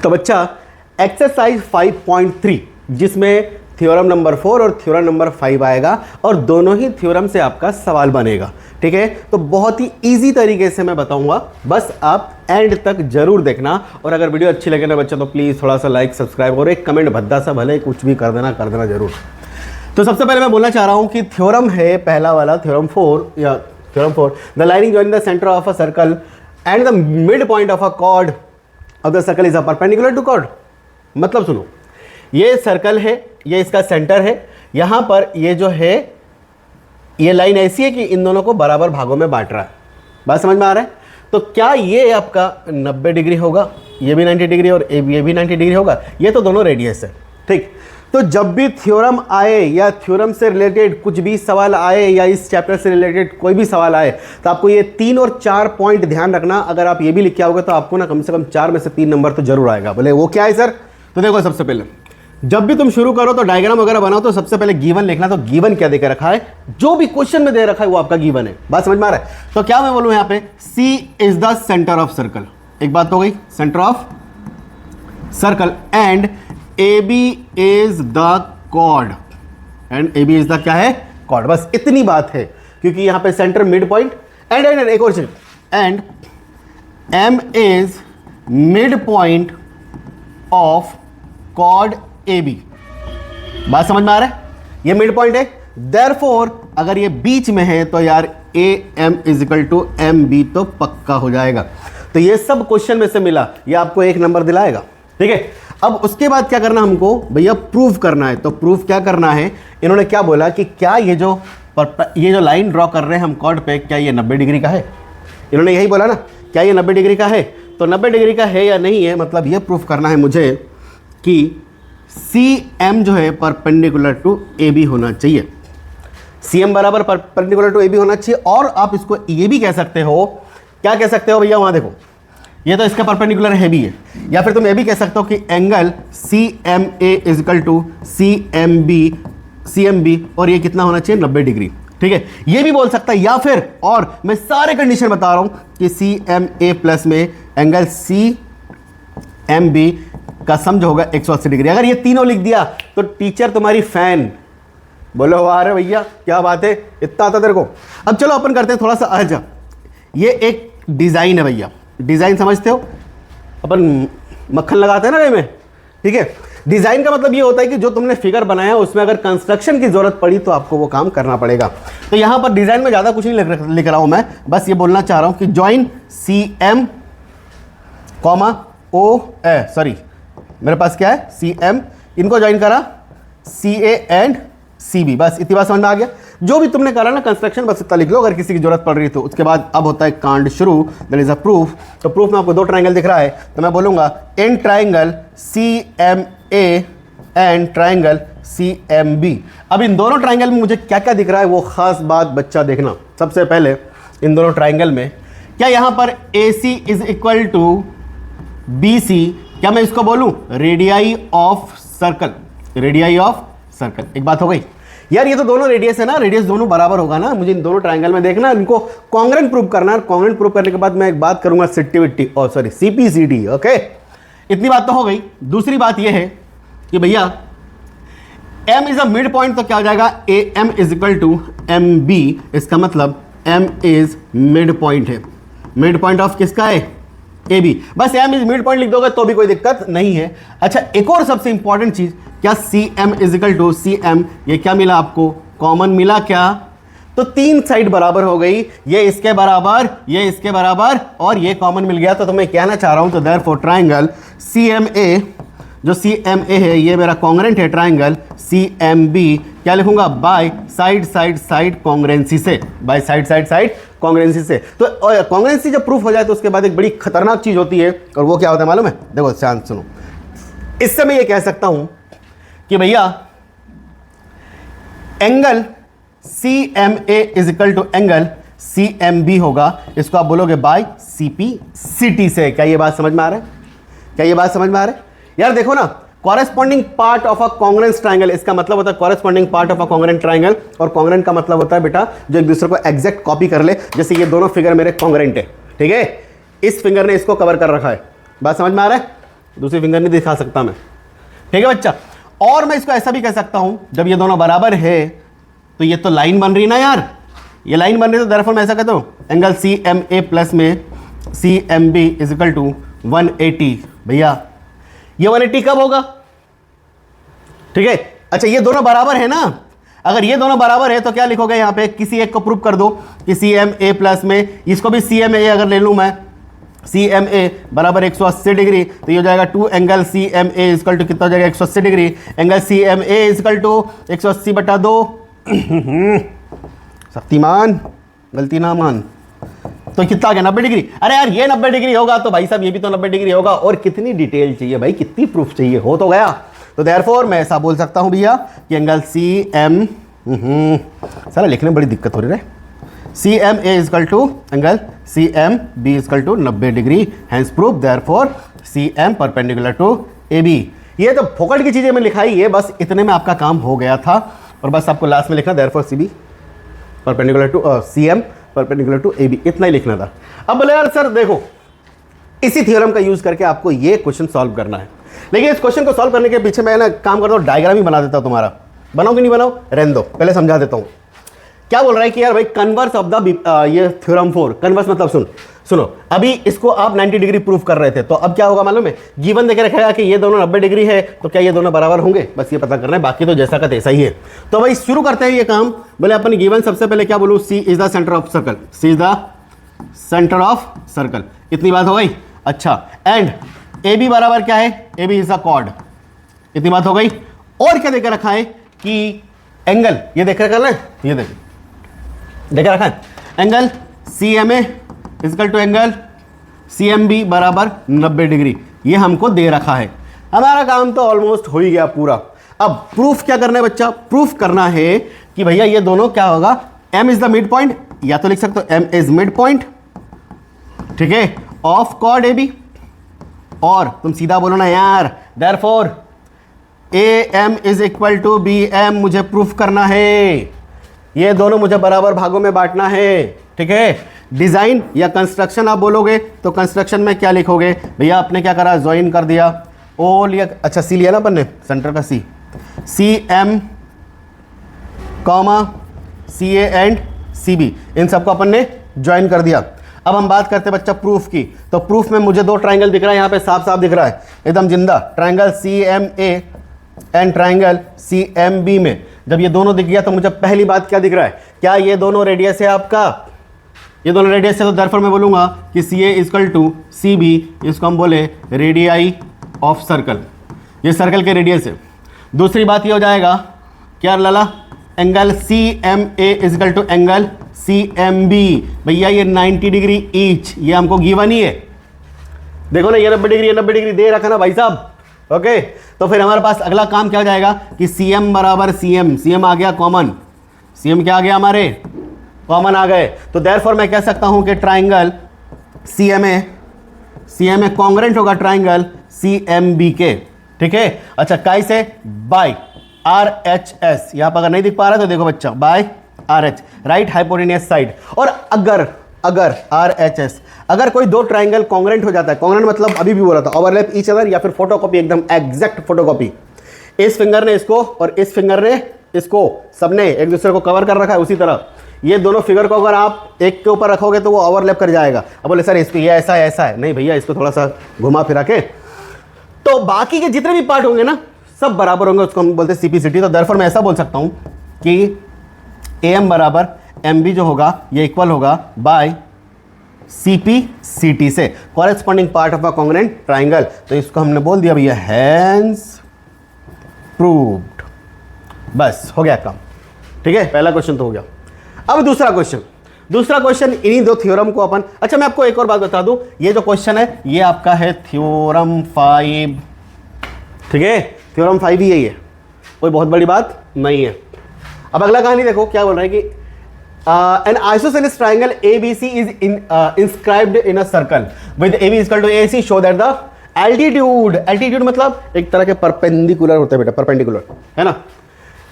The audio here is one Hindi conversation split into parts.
तो बच्चा एक्सरसाइज 5.3 जिसमें थ्योरम नंबर 4 और थ्योरम नंबर 5 आएगा और दोनों ही थ्योरम से आपका सवाल बनेगा। ठीक है, तो बहुत ही इजी तरीके से मैं बताऊंगा, बस आप एंड तक जरूर देखना। और अगर वीडियो अच्छी लगे ना बच्चा तो प्लीज़ थोड़ा सा लाइक सब्सक्राइब और एक कमेंट भद्दा सा भले कुछ भी कर देना जरूर। तो सबसे पहले मैं बोलना चाह रहा हूं कि थ्योरम है पहला वाला theorem 4 the lining join the centre of a circle and the mid point of a chord of the circle is a perpendicular to chord. मतलब सुनो, ये सर्कल है, ये इसका सेंटर है, यहां पर ये जो है ये लाइन ऐसी है कि इन दोनों को बराबर भागों में बांट रहा है। बात समझ में आ रहा है? तो क्या ये आपका 90 डिग्री होगा, ये भी 90 डिग्री और ये भी 90 डिग्री होगा? ये तो दोनों रेडियस है। ठीक, तो जब भी थ्योरम आए या थ्योरम से रिलेटेड कुछ भी सवाल आए या इस चैप्टर से रिलेटेड कोई भी सवाल आए तो आपको ये 3 और 4 पॉइंट ध्यान रखना। अगर आप ये भी लिख के आओगे तो आपको ना कम से कम 4 में से 3 नंबर तो जरूर आएगा। बोले वो क्या है सर? तो देखो, सबसे पहले जब भी तुम शुरू करो तो डायग्राम वगैरह बनाओ तो सबसे पहले गिवन लिखना। तो गिवन क्या देकर रखा है? जो भी क्वेश्चन में दे रखा है वो आपका गिवन है। बात समझ में आ रहा है? तो क्या मैं बोलूं यहां पे C is the centre of circle, एक बात हो गई, centre of circle, and AB is the chord, and AB is the क्या है? कॉर्ड। बस इतनी बात है, क्योंकि यहां पे सेंटर मिड पॉइंट एंड एक और चीज, and M is mid point of chord AB। बात समझ में आ रहा है? ये मिड पॉइंट है, देयरफॉर अगर ये बीच में है तो यार AM is equal to MB तो पक्का हो जाएगा। तो ये सब क्वेश्चन में से मिला, ये आपको 1 नंबर दिलाएगा। ठीक है, अब उसके बाद क्या करना हमको भैया? प्रूफ करना है। तो प्रूफ क्या करना है? इन्होंने क्या बोला कि क्या ये जो लाइन ड्रॉ कर रहे हैं हम कॉर्ड पे, क्या ये 90 डिग्री का है? इन्होंने यही बोला ना, क्या ये 90 डिग्री का है? तो 90 डिग्री का है या नहीं है, मतलब ये प्रूफ करना है मुझे कि CM जो है परपेंडिकुलर टू AB होना चाहिए। CM बराबर परपेंडिकुलर टू AB होना चाहिए। और आप इसको ये भी कह सकते हो, क्या कह सकते हो भैया? वहां देखो, ये तो इसका परपेंडिकुलर है भी है, या फिर तुम ये भी कह सकते हो कि angle CMA is equal to CMB और ये कितना होना चाहिए? 90 डिग्री। ठीक है, ये भी बोल सकता है, या फिर और मैं सारे कंडीशन बता रहा हूं कि CMA प्लस में एंगल CMB का सम जो होगा 180 डिग्री। अगर ये तीनों लिख दिया तो टीचर तुम्हारी फैन। बोलो वाह रे भैया, क्या बात है, इतना आता तेरे को। अब चलो अपन करते हैं थोड़ा सा अर्ज। ये एक डिजाइन है भैया, डिजाइन समझते हो? अपन मक्खन लगाते हैं ना में। ठीक है, डिजाइन का मतलब ये होता है कि जो तुमने फिगर बनाया उसमें अगर कंस्ट्रक्शन की जरूरत पड़ी तो आपको वो काम करना पड़ेगा। तो यहां पर डिजाइन में ज्यादा कुछ नहीं लिख रहा हूं मैं, बस ये बोलना चाह रहा हूं कि ज्वाइन CM कॉमा सॉरी मेरे पास क्या है? CM, इनको ज्वाइन करा CA एंड CB। बस इतनी बात समझ में आ गया। जो भी तुमने करा ना कंस्ट्रक्शन, बस इतना लिख लो अगर किसी की जरूरत पड़ रही तो। उसके बाद अब होता है कांड शुरू, दैट इज अ प्रूफ। तो प्रूफ में आपको 2 ट्रायंगल दिख रहा है, तो मैं बोलूंगा in triangle CMA and triangle CMB। अब इन दोनों ट्रायंगल में मुझे क्या क्या दिख रहा है वो खास बात बच्चा देखना। सबसे पहले इन दोनों ट्रायंगल में क्या यहां पर AC is equal to BC, क्या मैं इसको बोलूं radii of circle? Radii of circle, एक बात हो गई यार। ये तो दोनों रेडियस है ना, रेडियस दोनों बराबर होगा ना। मुझे इन दोनों ट्रायंगल में देखना, इनको कॉन्ग्रेंट प्रूव करना है। कॉन्ग्रेंट प्रूव करने के बाद मैं एक बात करूंगा सिटिविटी और सॉरी CPCD। ओके, इतनी बात तो हो गई। दूसरी बात ये है कि भैया M is a mid point, तो क्या हो जाएगा? AM is equal to MB। इसका मतलब M इज मिड पॉइंट है। मिड पॉइंट ऑफ किसका है? AB। बस M इज मिड पॉइंट लिख दोगे तो भी कोई दिक्कत नहीं है। अच्छा, एक और सबसे इंपॉर्टेंट चीज, क्या CM is equal to CM, ये क्या मिला आपको? कॉमन मिला क्या? तो 3 साइड बराबर हो गई, ये इसके बराबर, ये इसके बराबर और ये कॉमन मिल गया। तो मैं कहना चाह रहा हूं तो देयरफॉर ट्रायंगल CMA, जो CMA है ये मेरा कॉन्ग्रेंट है ट्रायंगल CMB। क्या लिखूंगा? By side side side congruency से, by side side side congruency से। तो कॉन्ग्रेंसी जब प्रूफ हो जाए तो उसके बाद एक बड़ी खतरनाक चीज होती है, और वो क्या होता है मालूम है? देखो शांत सुनो। इससे मैं ये कह सकता हूं कि भैया angle CMA is equal to angle CMB होगा। इसको आप बोलोगे बाय CPCT से। क्या ये बात समझ में आ रहा है? क्या ये बात समझ में आ रहा है? यार देखो ना, corresponding part of a congruence triangle, इसका मतलब होता है corresponding part of a congruent triangle. और कॉन्ग्रेंट का मतलब होता है बेटा जो एक दूसरे को एग्जैक्ट कॉपी कर ले। जैसे ये दोनों फिगर मेरे कॉन्ग्रेंट है, ठीक है, इस फिंगर ने इसको कवर कर रखा है। बात समझ में आ रहा है? दूसरी फिंगर नहीं दिखा सकता मैं, ठीक है बच्चा। और मैं इसको ऐसा भी कह सकता हूं, जब ये दोनों बराबर है तो ये तो लाइन बन रही ना यार, ये लाइन बन रही, तो दरअसल मैं ऐसा कहता हूं angle C M A plus में C M B is equal to 180। भैया ये 180 कब होगा, ठीक है। अच्छा ये दोनों बराबर है ना, अगर ये दोनों बराबर है तो क्या लिखोगे यहां पे, किसी एक को प्रूव कर दो कि सी एम ए प्लस में, इसको भी सी एम ए अगर ले लूं मैं, सी एम ए बराबर 180 डिग्री, तो ये हो जाएगा 2 angle C M A is equal to कितना हो जाएगा 180 degree, angle C M A is equal to 180/2। Shaktimaan गलती ना मान, तो कितना आ गया 90 डिग्री। अरे यार ये 90 डिग्री होगा तो भाई साहब ये भी तो 90 डिग्री होगा, और कितनी डिटेल चाहिए भाई, कितनी प्रूफ चाहिए, हो तो गया। तो देयरफॉर मैं ऐसा बोल सकता हूं भैया कि एंगल सी एम, साला लिखने में बड़ी दिक्कत हो रही है, C M A is equal to angle C M B is equal to 90 degree, hence proof therefore C M perpendicular to A B. ये तो फोकट की चीजें मैं लिखाई, ये बस इतने में आपका काम हो गया था, और बस आपको लास्ट में लिखना therefore C B perpendicular to C M perpendicular to A B, इतना ही लिखना था। अब बोले यार सर देखो इसी थ्योरम का यूज करके आपको ये क्वेश्चन सॉल्व करना है, लेकिन इस क्वेश्चन को सॉल्व करने के पीछे मैं ना काम करता हूँ, डायग्राम ही बना देता हूँ तुम्हारा, बनाओ कि नहीं बनाओ, रहने दो, पहले समझा देता हूँ। क्या बोल रहा है कि यार भाई कन्वर्स ऑफ द ये थ्योरम 4, कन्वर्स मतलब सुनो अभी इसको आप 90 डिग्री प्रूफ कर रहे थे, तो अब क्या होगा मालूम है, गिवन देके रखेगा कि ये दोनों 90 डिग्री है, तो क्या ये दोनों बराबर होंगे, बस ये पता करना है, बाकी तो जैसा का तैसा ही है। तो भाई शुरू करते हैं ये काम। बोले अपन गिवन सबसे पहले क्या बोलूँ, C is the centre of circle, C is the centre of circle, इतनी बात हो गई। अच्छा एंड ए बी बराबर क्या है, A B is the chord, इतनी बात हो गई। और क्या देकर रखा है कि एंगल, ये देख रखा है, ये देख रखा है angle C M A is equal to angle C M B बराबर 90 डिग्री, ये हमको दे रखा है। हमारा काम तो ऑलमोस्ट हो ही गया पूरा। अब प्रूफ क्या करना है बच्चा, प्रूफ करना है कि भैया ये दोनों क्या होगा, m is the mid point, या तो लिख सकते हो m इज मिड पॉइंट, ठीक है, ऑफ कॉर्ड ए बी, और तुम सीधा बोलो ना यार, therefore A M is equal to B M, मुझे प्रूफ करना है, ये दोनों मुझे बराबर भागों में बांटना है, ठीक है। डिजाइन या कंस्ट्रक्शन आप बोलोगे तो कंस्ट्रक्शन में क्या लिखोगे भैया, आपने क्या करा, ज्वाइन कर दिया, ओ लिया, अच्छा सी लिया ना अपन ने, सेंटर का C, C M comma C A and C B, इन सबको अपन ने ज्वाइन कर दिया। अब हम बात करते हैं बच्चा प्रूफ की, तो प्रूफ में मुझे दो ट्राइंगल दिख रहा है, यहाँ पे साफ साफ दिख रहा है एकदम जिंदा, triangle C M A and triangle C M B में जब ये दोनों दिख गया तो मुझे पहली बात क्या दिख रहा है, क्या ये दोनों रेडियस है आपका, ये दोनों रेडियस है, तो दरअसल मैं बोलूंगा कि C A is equal to C B, इसको हम बोले रेडियाई ऑफ सर्कल, ये सर्कल के रेडियस है। दूसरी बात ये हो जाएगा क्या लाला, angle C M A is equal to angle C M B, भैया ये 90 डिग्री ईच, ये हमको गिवन ही है, देखो ना ये 90 डिग्री दे रखा ना भाई साहब, ओके। तो फिर हमारे पास अगला काम क्या हो जाएगा कि सी एम बराबर सी एम आ गया कॉमन, सी एम क्या आ गया हमारे कॉमन आ गए, तो देयरफॉर मैं कह सकता हूं कि triangle C M A congruent होगा ट्राइंगल सी एम बी के, ठीक है। अच्छा कैसे, बाय आर एच एस, यहां पर अगर नहीं दिख पा रहा तो देखो बच्चा, by R H, right hypotenuse side. और अगर आर एच एस, अगर कोई दो ट्राइंगल कॉन्ग्रेंट हो जाता है, कॉन्ग्रेंट मतलब अभी भी बोला था ओवरलैप ईच अदर, या फिर फोटोकॉपी, एकदम एग्जैक्ट फोटोकॉपी, इस फिंगर ने इसको और इस फिंगर ने इसको, सबने एक दूसरे को कवर कर रखा है, उसी तरह ये दोनों फिगर को अगर आप एक के ऊपर रखोगे तो वो ओवरलैप कर जाएगा। अब बोले सर इसको ये ऐसा है, नहीं भैया इसको थोड़ा सा घुमा फिरा के, तो बाकी के जितने भी पार्ट होंगे ना सब बराबर होंगे, उसको हम बोलते हैं सीपीसीटी। तो दरअसल मैं ऐसा बोल सकता हूं कि ए एम बराबर एम बी जो होगा ये इक्वल होगा बाय सीपीसीटी से, corresponding part of a congruent triangle. तो इसको हमने बोल दिया भैया हैंस प्रूव्ड, बस हो गया काम, ठीक है। पहला क्वेश्चन तो हो गया। अब दूसरा क्वेश्चन इन्हीं दो थ्योरम को अपन, अच्छा मैं आपको एक और बात बता दूं, ये जो क्वेश्चन है ये आपका है थ्योरम 5, ठीक है, थ्योरम 5 ही है, कोई बहुत बड़ी बात नहीं है। अब अगला कहानी देखो क्या बोल रहा है कि an isosceles triangle ABC is inscribed in a circle with AB equal to AC, show that the altitude मतलब एक तरह के परपेंडिकुलर होते हैं बेटा, परपेंडिकुलर है ना,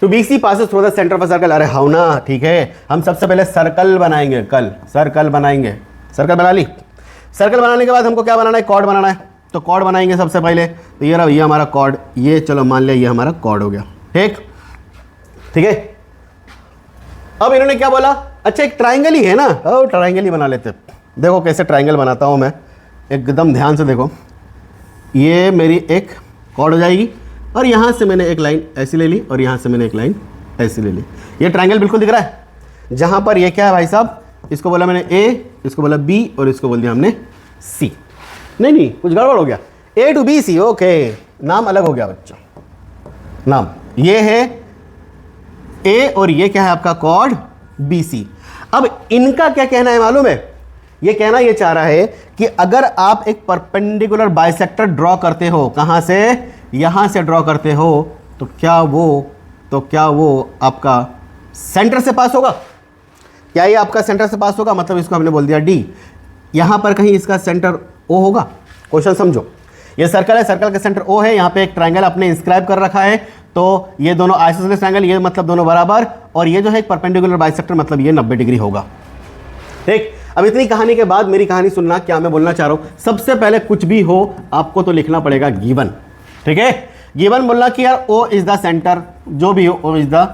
to BC passes through the center of a circle। अरे हाँ ना, ठीक है, हम सबसे पहले सर्कल बनाएंगे, सर्कल बना ली, सर्कल बनाने के बाद हमको क्या बनाना है, कॉर्ड बनाना है। तो कॉर्ड बनाएंगे सबसे पहले। तो ये रहा ये हमारा कॉर्ड, ये चलो मान लिया ये हमारा कॉर्ड हो गया। ठीक ठीक है। अब इन्होंने क्या बोला, अच्छा एक ट्राइंगल ही है ना, ट्राइंगल ही बना लेते। देखो कैसे ट्राइंगल बनाता हूँ मैं, एकदम ध्यान से देखो। ये मेरी एक कॉर्ड हो जाएगी और यहाँ से मैंने एक लाइन ऐसी ले ली और यहाँ से मैंने एक लाइन ऐसी ले ली। ये ट्राइंगल बिल्कुल दिख रहा है, जहाँ पर ये क्या है भाई साहब, इसको बोला मैंने ए, इसको बोला बी और इसको बोल दिया हमने सी। नहीं कुछ गड़बड़ हो गया, ए टू बी सी, ओके, नाम अलग हो गया बच्चों, नाम ये है ए और ये क्या है आपका कॉर्ड बी सी। अब इनका क्या कहना है मालूम है, ये कहना ये चाह रहा है कि अगर आप एक परपेंडिकुलर बाइसेक्टर ड्रॉ करते हो, कहां से, यहां से ड्रॉ करते हो, तो क्या वो आपका सेंटर से पास होगा? क्या ये आपका सेंटर से पास होगा? मतलब इसको हमने बोल दिया डी, यहां पर कहीं इसका सेंटर ओ होगा। क्वेश्चन समझो, ये सर्कल है, सर्कल का सेंटर ओ है, यहां पे एक ट्रायंगल आपने इंस्क्राइब कर रखा है, तो ये दोनों आइसोसेलेस ट्रायंगल, ये मतलब दोनों बराबर, और ये जो है एक परपेंडिकुलर बाइसेक्टर, मतलब ये 90 डिग्री होगा। ठीक, अब इतनी कहानी के बाद मेरी कहानी सुनना, क्या मैं बोलना चाह रहा हूं। सबसे पहले कुछ भी हो आपको तो लिखना पड़ेगा गिवन। ठीक है, गिवन बोलना कि यार ओ इज द सेंटर, जो भी हो O is the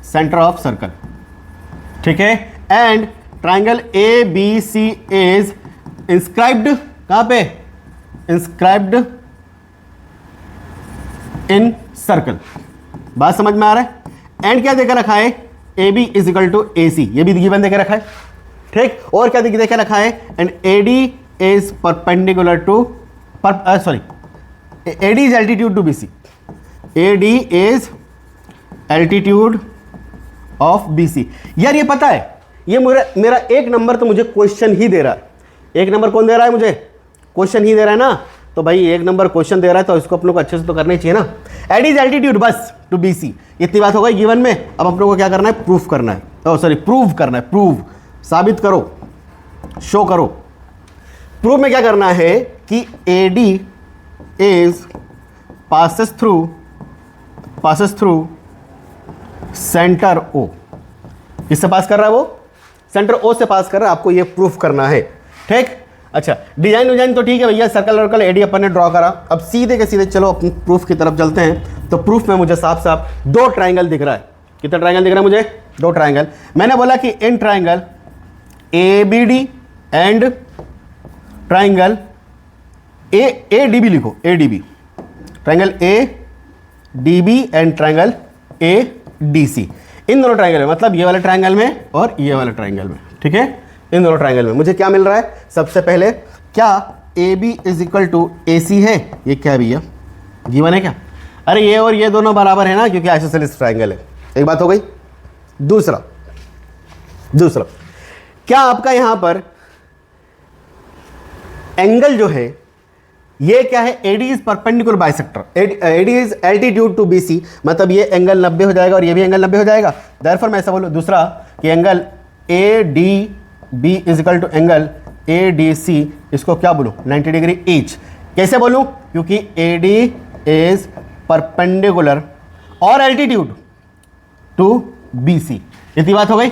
centre of circle. ठीक है, and triangle A B C is inscribed, कहां पे, इंस्क्राइब्ड इन सर्कल। बात समझ में आ रहा है। एंड क्या देकर रखा है, A B is equal to A C, ये भी गिवन देकर रखा है। ठीक, और क्या देकर रखा है, and A D is perpendicular to, sorry, A D is altitude to B C, A D is altitude of B C. यार ये पता है, ये मेरा एक नंबर तो मुझे क्वेश्चन ही दे रहा है। एक नंबर कौन दे रहा है मुझे, क्वेश्चन ही दे रहा है ना, तो भाई एक नंबर क्वेश्चन दे रहा है तो इसको अपनों को अच्छे से तो करना ही चाहिए ना। एड इज एल्टीट्यूड बस टू बी सी, इतनी बात हो गई गिवन में। अब अपनों को क्या करना है, प्रूफ करना है, सॉरी प्रूव करना है, प्रूव, साबित करो, शो करो। प्रूफ में क्या करना है कि A D is passes through centre O, किससे पास कर रहा है वो, सेंटर ओ से पास कर रहा है, आपको ये प्रूफ करना है। ठीक, अच्छा डिजाइन तो ठीक है भैया, सर्कल वर्कल एडी अपन ने ड्रॉ करा। अब सीधे के सीधे चलो अपने प्रूफ की तरफ चलते हैं। तो प्रूफ में मुझे साफ साफ दो ट्राइंगल दिख रहा है। कितना ट्राइंगल दिख रहा है मुझे, दो ट्राइंगल। मैंने बोला कि in triangle A B D and triangle A D B लिखो, A D B, triangle A D B and triangle A D C. इन दोनों ट्राइंगल में, मतलब ये वाले ट्राइंगल में और ये वाले ट्राइंगल में, ठीक है, इन दोनों ट्राइंगल में मुझे क्या मिल रहा है। सबसे पहले क्या A B is equal to A C है, ये क्या है भैया, गिवन है क्या? अरे ये और ये दोनों बराबर है ना, क्योंकि आइसोसेलेस ट्राइंगल है। एक बात हो गई। दूसरा क्या आपका यहां पर एंगल जो है ये क्या है, AD is perpendicular bisector, AD is altitude to BC, मतलब ये एंगल 90 हो जाएगा और ये भी एंगल 90 हो जाएगा। देयरफॉर मैं ऐसा बोलूं, दूसरा कि angle ADB is equal to angle ADC, इसको क्या बोलूं, 90 डिग्री ईच। कैसे बोलूं, क्योंकि AD इज परपेंडिकुलर और एल्टीट्यूड टू BC। इतनी बात हो गई।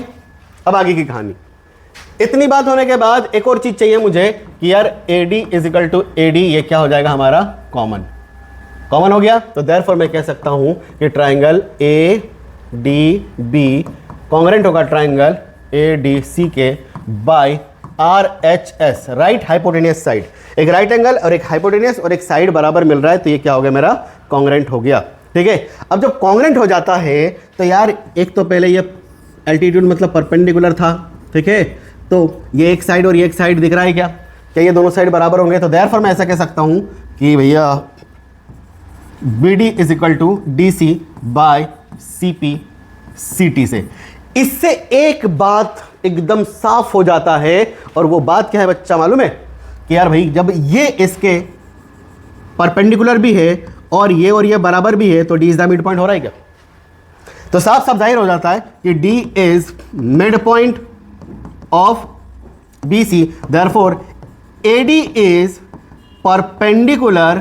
अब आगे की कहानी। इतनी बात होने के बाद एक और चीज चाहिए मुझे कि यार AD is equal to AD, ये क्या हो जाएगा हमारा, कॉमन हो गया। तो देयरफॉर मैं कह सकता हूं कि ट्राइंगल ADB कॉन्ग्रेंट होगा ट्राइंगल ADC के by RHS, right hypotenuse side. एक राइट एंगल और एक हाइपोटेनियस और एक साइड बराबर मिल रहा है, तो ये क्या हो गया, मेरा कॉन्ग्रेंट हो गया। ठीक है, अब जब कॉन्ग्रेंट हो जाता है तो यार एक तो पहले ये एल्टीट्यूड मतलब परपेंडिकुलर था, ठीक है, तो ये एक साइड और ये एक साइड दिख रहा है क्या ये दोनों साइड बराबर होंगे। तो देयरफॉर मैं ऐसा कह सकता हूं कि भैया BD is equal to DC by CP CT से। इससे एक बात एकदम साफ हो जाता है, और वो बात क्या है बच्चा मालूम है, कि यार भाई जब ये इसके परपेंडिकुलर भी है और ये बराबर भी है, तो D is the mid point हो रहा है क्या। तो साफ साफ जाहिर हो जाता है कि D is mid point of BC, therefore AD is perpendicular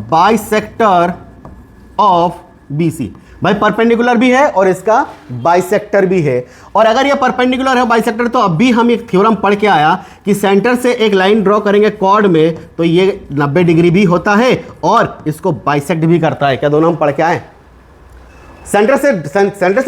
bisector of BC। भाई परपेंडिकुलर भी है और इसका बाइसेक्टर भी है। और अगर ये परपेंडिकुलर है बाइसेक्टर, तो अभी हम एक थ्योरम पढ़ के आया कि सेंटर से एक लाइन ड्रॉ करेंगे कॉर्ड में तो ये 90 डिग्री भी होता है और इसको बाइसेक्ट भी करता है। क्या दोनों हम पढ़ के आए? सेंटर से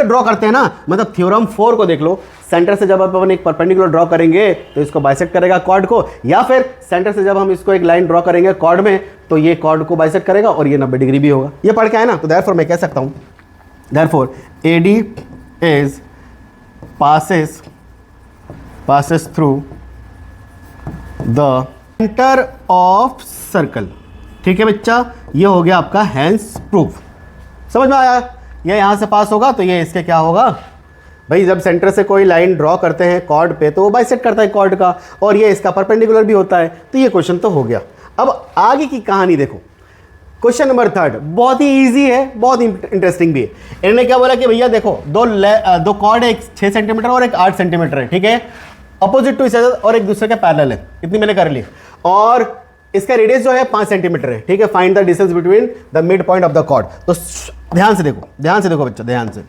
ड्रॉ करते हैं ना, मतलब थ्योरम 4 को देख लो। सेंटर से जब अपन एक परपेंडिकुलर ड्रॉ करेंगे तो इसको बाइसेक्ट करेगा कॉर्ड को, या फिर सेंटर से जब हम इसको एक लाइन ड्रॉ करेंगे कॉर्ड में तो ये कॉर्ड को बाइसेक्ट करेगा और ये 90 डिग्री भी होगा। ये पढ़ के आए ना, तो देयरफॉर मैं कह सकता हूं therefore AD is passes through the centre of circle. ठीक है बच्चा, ये हो गया आपका हेंस प्रूफ। समझ में आया? ये यहां से पास होगा तो ये इसके क्या होगा भाई, जब सेंटर से कोई लाइन ड्रॉ करते हैं कॉर्ड पे तो वो बाइसेक्ट करता है कॉर्ड का, और ये इसका परपेंडिकुलर भी होता है। तो ये क्वेश्चन तो हो गया। अब आगे की कहानी देखो, क्वेश्चन नंबर 3 बहुत ही इजी है, बहुत इंटरेस्टिंग भी है। इन्होंने क्या बोला कि भैया देखो दो कॉर्ड है, एक 6 सेंटीमीटर और एक 8 सेंटीमीटर है, ठीक है, अपोजिट टू इच अदर और एक दूसरे के पैरेलल है। इतनी मैंने कर ली। और इसका रेडियस जो है 5 सेंटीमीटर है, ठीक है। Find the distance between the mid point of the chord. तो ध्यान से देखो बच्चा, ध्यान से।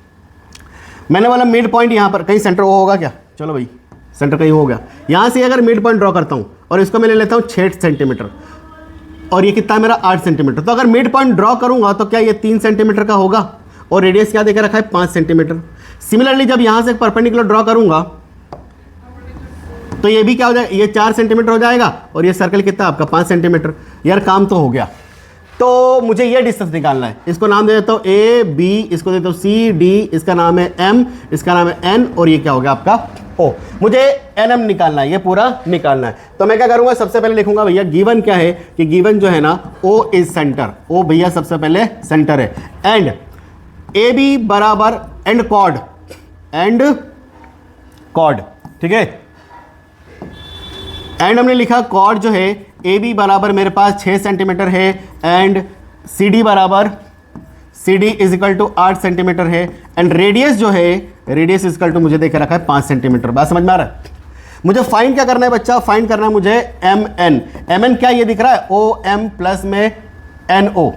मैंने बोला मिड पॉइंट यहां पर कहीं सेंटर वो होगा क्या? चलो भाई सेंटर कहीं हो गया। यहां से अगर मिड पॉइंट ड्रॉ करता हूं और इसको मैं ले लेता हूं 6 सेंटीमीटर और ये कितना है मेरा 8 सेंटीमीटर, तो अगर मिड पॉइंट ड्रॉ करूंगा तो क्या ये 3 सेंटीमीटर का होगा और रेडियस क्या देकर रखा है 5 सेंटीमीटर। सिमिलरली जब यहां से परपेंडिकुलर ड्रॉ करूंगा तो ये भी क्या हो जाएगा, ये 4 सेंटीमीटर हो जाएगा और ये सर्कल कितना आपका 5 सेंटीमीटर। यार काम तो हो गया। तो मुझे ये डिस्टेंस निकालना है, इसको नाम दे देता हूं A B, इसको देता हूं C D, इसका नाम है M, इसका नाम है N और ये क्या हो गया आपका O। मुझे NM निकालना है, ये पूरा निकालना है। तो मैं क्या करूंगा, सबसे पहले लिखूंगा भैया गिवन क्या है कि गिवन जो है ना O इज सेंटर। O भैया सबसे पहले सेंटर है। एंड AB बराबर एंड कॉर्ड, ठीक है। एंड हमने लिखा कॉर्ड जो है AB बराबर मेरे पास 6 सेंटीमीटर है and CD is equal to 8 centimetre है एंड रेडियस जो है रेडियस इज इक्वल टू मुझे देकर रखा है 5 सेंटीमीटर। बात समझ में आ रहा है? मुझे फाइंड क्या करना है बच्चा, फाइंड करना है मुझे MN क्या ये दिख रहा है OM प्लस में NO,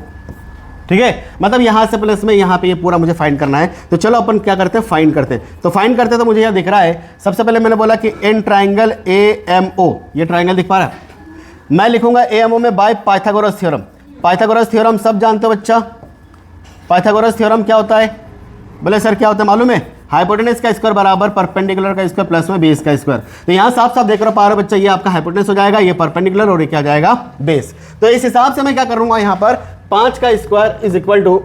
ठीक है। मतलब यहां से प्लस में यहां पे ये पूरा मुझे फाइंड करना है। तो चलो अपन क्या करते हैं, फाइंड करते हैं। तो फाइंड करते हैं तो मुझे यह दिख रहा है, सबसे पहले मैंने बोला कि इन ट्राइंगल AMO, ये ट्राइंगल दिख पा रहा है। मैं लिखूंगा AMO में by Pythagoras theorem. Pythagoras theorem सब जानते हो बच्चा। पाइथागोरस थ्योरम क्या होता है? बोले सर क्या होता है मालूम है? हाइपोटेनस का स्क्वायर बराबर परपेंडिकुलर का स्क्वायर प्लस में बेस का स्क्वायर। तो यहां साफ साफ देख रहा पा रहे हो बच्चा, ये आपका हाइपोटेनस हो जाएगा, ये परपेंडिकुलर और ये क्या जाएगा बेस। तो इस हिसाब से मैं क्या करूंगा, यहां पर 5 का square is equal to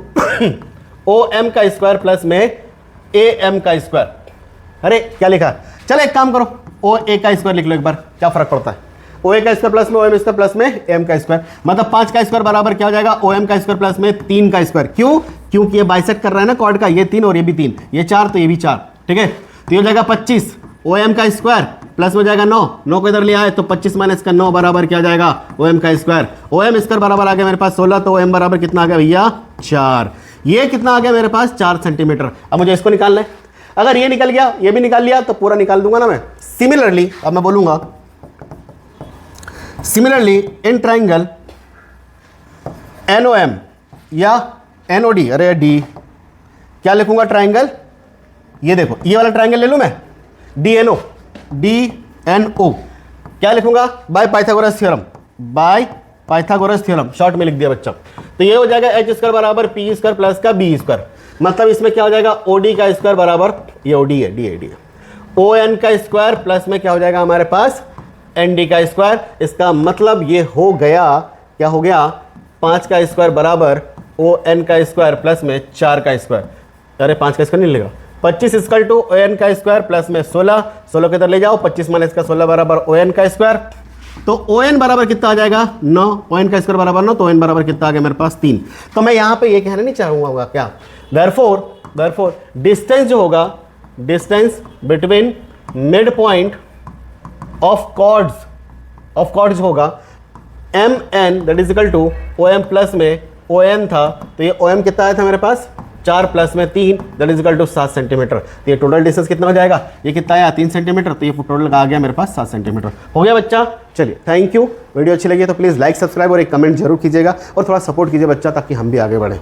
OM का स्क्वायर प्लस में AM का स्क्वायर। अरे क्या लिखा, चलो एक काम करो OA का स्क्वायर लिख लो एक बार, क्या फर्क पड़ता है। OA का स्क्वायर प्लस में OM स्क्वायर प्लस में AM का स्क्वायर, मतलब 5 का स्क्वायर बराबर क्या हो जाएगा OM का स्क्वायर प्लस में 3 का स्क्वायर। क्यों? क्योंकि ये बाइसेक्ट कर रहा है ना कॉर्ड का, ये 3 और ये भी 3, ये 4 तो ये भी 4, ठीक है। तो ये हो जाएगा 25 OM का स्क्वायर प्लस में हो जाएगा 9 को इधर ले आए तो 25 माइनस का 9 बराबर क्या हो जाएगा OM का स्क्वायर। OM स्क्वायर बराबर आ गया मेरे पास 16, तो OM बराबर कितना आ गया भैया 4। ये कितना आ गया मेरे पास 4 सेंटीमीटर। अब मुझे इसको निकालना है। अगर ये निकल गया, ये भी निकाल लिया तो पूरा निकाल दूंगा ना मैं। सिमिलरली अब मैं बोलूंगा सिमिलरली इन ट्राइंगल NOM या NOD, अरे D क्या लिखूंगा ट्राइंगल, ये देखो ये वाला ट्राइंगल ले लूं मैं DNO क्या लिखूंगा बाय पाइथागोरस थ्योरम, शॉर्ट में लिख दिया बच्चा। तो ये हो जाएगा H स्क्वायर बराबर P स्क्वायर प्लस का B स्क्वायर, मतलब इसमें क्या हो जाएगा OD का स्क्वायर बराबर, ये OD है, D है, ON का स्क्वायर प्लस में क्या हो जाएगा हमारे पास ND का स्क्वायर। इसका मतलब ये हो गया, क्या हो गया 5 का स्क्वायर बराबर ON का स्क्वायर प्लस में 4 का स्क्वायर। अरे 5 का स्क्वायर नहीं लेगा, 25 इक्वल टू ON का स्क्वायर प्लस में 16 के इधर ले जाओ, 25 माइनस का 16 बराबर ON का स्क्वायर। तो ON बराबर कितना आ जाएगा 9, ON का स्क्वायर बराबर 9, तो ON बराबर कितना आ गया मेरे पास 3। तो मैं यहाँ पे ये कहना नहीं चाहूँगा क्या, देयरफॉर डिस्टेंस जो होगा, distance between mid point of chords होगा MN that is equal to OM plus में ON था, तो ये OM कितना आया था मेरे पास 4 प्लस में 3 that is equal to 7 centimetre. तो ये टोटल डिस्टेंस कितना हो जाएगा, ये कितना आया 3 सेंटीमीटर, तो ये टोटल आ गया मेरे पास 7 सेंटीमीटर। हो गया बच्चा। चलिए थैंक यू। वीडियो अच्छी लगी तो प्लीज़ लाइक सब्सक्राइब और एक कमेंट जरूर कीजिएगा और थोड़ा सपोर्ट कीजिए बच्चा, ताकि हम भी आगे बढ़ें।